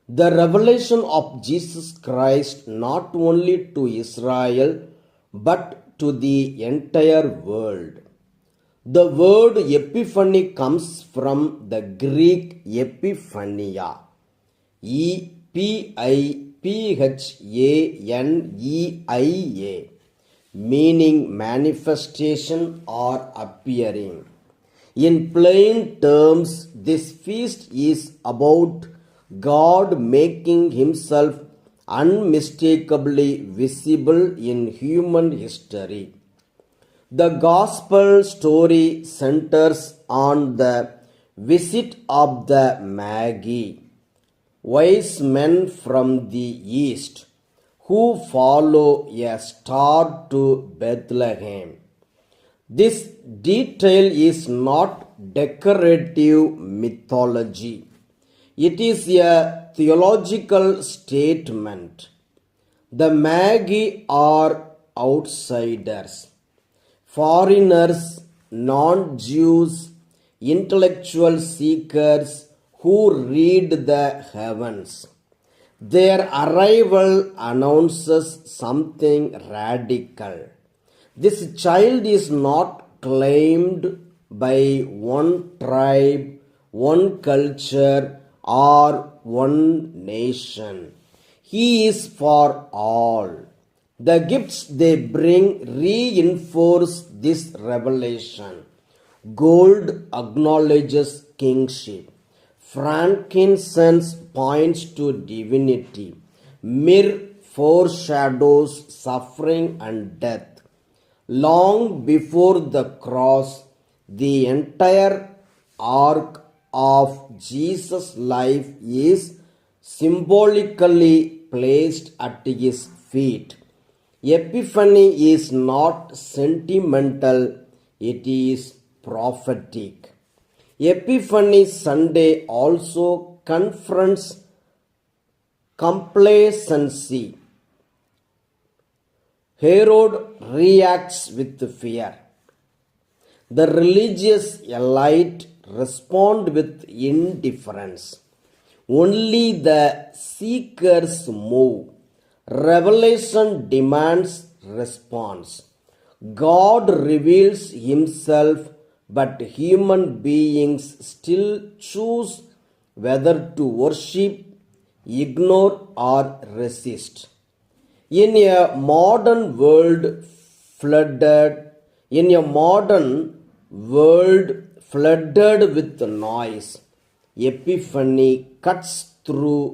The revelation of Jesus Christ not only to Israel but to the entire world. The word epiphany comes from the Greek epiphania, Epiphania, meaning manifestation or appearing. In plain terms, this feast is about God making himself unmistakably visible in human history. The gospel story centers on the visit of the Magi, wise men from the east, who follow a star to Bethlehem. This detail is not decorative mythology. It is a theological statement. The Magi are outsiders, foreigners, non-Jews, intellectual seekers who read the heavens. Their arrival announces something radical. This child is not claimed by one tribe, one culture, or one nation. He is for all. The gifts they bring reinforce this revelation. Gold acknowledges kingship. Frankincense points to divinity. Myrrh foreshadows suffering and death. Long before the cross, the entire arc of Jesus' life is symbolically placed at his feet. Epiphany is not sentimental, it is prophetic. Epiphany Sunday also confronts complacency. Herod reacts with fear. The religious elite respond with indifference. Only the seekers move. Revelation demands response. God reveals himself, but human beings still choose whether to worship, ignore, or resist. In a modern world flooded with noise, Epiphany cuts through